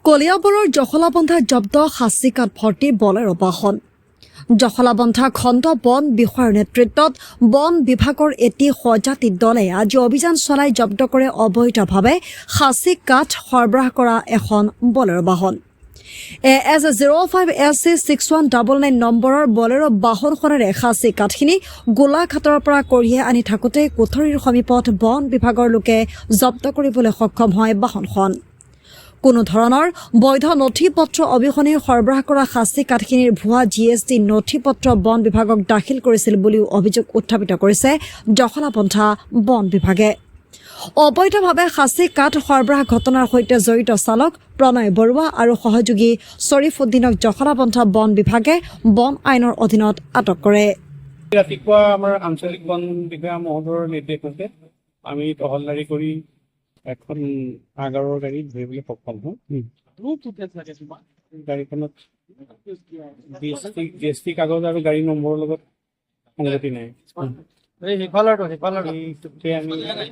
কলিয়াবৰৰ জখলাবন্ধা জব্দ সাঁচিকাত ভৰ্তি বলেৰ বাহন জখলাবন্ধা খণ্ড বন বিষয়াৰ নেতৃত্বত বন বিভাগৰ এটি সজাতি দলে আজি অভিযান চলাই জব্দ কৰে অবৈধভাৱে সাঁচি কাঠ সৰবৰাহ কৰা এখন বলেৰ বাহন AS05SC6199 নম্বৰৰ বলেৰ বাহনখনেৰে সাঁচি কাঠখিনি গোলাঘাটৰ পৰা কঢ়িয়াই আনি থাকোঁতে কোঠৰীৰ সমীপত বন বিভাগৰ লোকে জব্দ কৰিবলৈ সক্ষম হয় বাহনখন। কোনো ধৰণৰ বৈধ নথি পত্ৰ অবিহনে সৰবৰাহ কৰা সাঁচি কাঠখিনিৰ ভুৱা GST নথি পত্ৰ বন বিভাগক দাখিল কৰিছিল বুলিও অভিযোগ উত্থাপিত কৰিছে জখলাবন্ধা বন বিভাগে। অবৈধভাৱে সাঁচি কাঠ সৰবৰাহ ঘটনাৰ সৈতে জড়িত চালক প্ৰণয় বৰুৱা আৰু সহযোগী শ্বৰীফুদ্দিনক জখলাবন্ধা বন বিভাগে বন আইনৰ অধীনত আটক কৰে। ৰাতিপুৱা আমাৰ আঞ্চলিক বন বিষয়া মহোদয়ৰ নিৰ্দেশমতে আমি টহলদাৰী কৰি এখন আগাৰৰ গাড়ী ধৰিবলৈ সক্ষম হওঁ। গাড়ীখনত GST কাগজ আৰু গাড়ী নম্বৰৰ লগত সংগতি নাই। আমি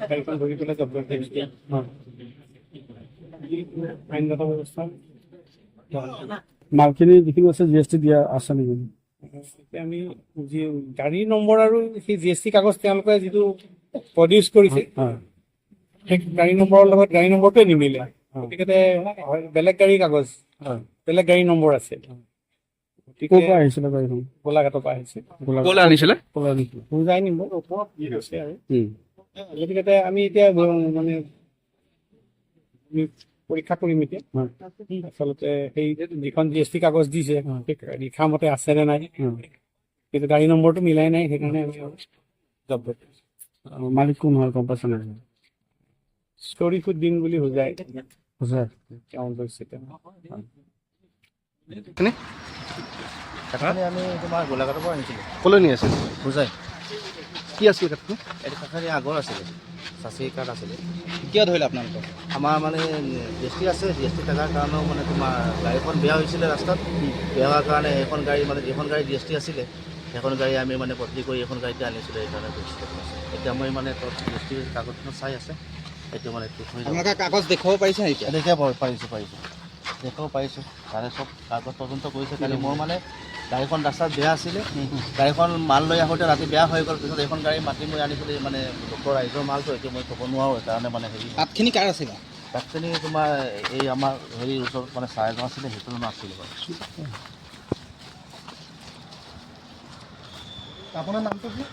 গাড়ীখন ধৰি পেলাই জব্দ কৰিছোঁ। আইনগত ব্যৱস্থা মালখিনি যিখিনি আছে GST দিয়া আছে নেকি? আমি গাড়ী নম্বৰ আৰু সেই GST কাগজ তেওঁলোকে যিটো প্ৰডিউচ কৰিছে সেই গাড়ী নম্বৰৰ লগত গাড়ী নম্বৰটোৱে নিমিলে, গতিকে বেলেগ গাড়ী কাগজ বেলেগ গাড়ী নম্বৰ আছে। ক'ৰ পৰা আহিছিলে গাড়ীখন? গোলাঘাটৰ পৰা আহিছে। নিব আছে আৰু গতিকে আমি এতিয়া মানে পৰীক্ষা কৰিম এতিয়া আচলতে সেই যিখন GST কাগজ দিছে লিখা মতে আছে নে নাই, কিন্তু গাড়ী নম্বৰটো মিলাই নাই, সেইকাৰণে আমি জব্দ কৰিছোঁ। মালিক কোন হয় গম পাইছে নাই? শ্বৰীফুদ্দিন বুলি বুজাই তেওঁ লৈছে। আমি তোমাৰ গোলাঘাটৰ পৰা আনিছিলোঁ। ক'লৈ নি আছে? বুজাই কি আছিল কাঠটো? এইটো কাঠনি আগৰ আছিলে, চাচি কাঠ আছিলে। কিয় ধৰিলে আপোনালোকক? আমাৰ মানে GST আছে, GST থকাৰ কাৰণেও মানে তোমাৰ গাড়ীখন বেয়া হৈছিলে ৰাস্তাত। বেয়া হোৱাৰ কাৰণে এইখন গাড়ী মানে যিখন গাড়ী GST আছিলে সেইখন গাড়ী আমি মানে বদলি কৰি এখন গাড়ীতে আনিছিলোঁ। সেইকাৰণে এতিয়া মই মানে GST কাগজখন চাই আছে, সেইটো মানে ঠিক হৈ যাব। আপোনালোকে কাগজ দেখুৱাব পাৰিছে এতিয়া? এতিয়া পাৰিছোঁ দেখাব পাৰিছোঁ। তাৰে চব কাগজ তদন্ত কৰিছে। খালি মোৰ মানে গাড়ীখন ৰাস্তাত বেয়া আছিলে, গাড়ীখন মাল লৈ আহোঁতে ৰাতি বেয়া হৈ গ'ল। পিছত এইখন গাড়ী মাতি মই আনিছিলোঁ, মানে লোকৰ ৰাইজৰ মালটো এতিয়া মই থ'ব নোৱাৰোঁ, সেইকাৰণে মানে হেৰি কাঠখিনি কাৰ আছিলে? কাঠখিনি তোমাৰ এই আমাৰ হেৰিৰ ওচৰত মানে চাহ এজন আছিলে, সেইটো নাছিলে বাৰু। আপোনাৰ নামটো কি?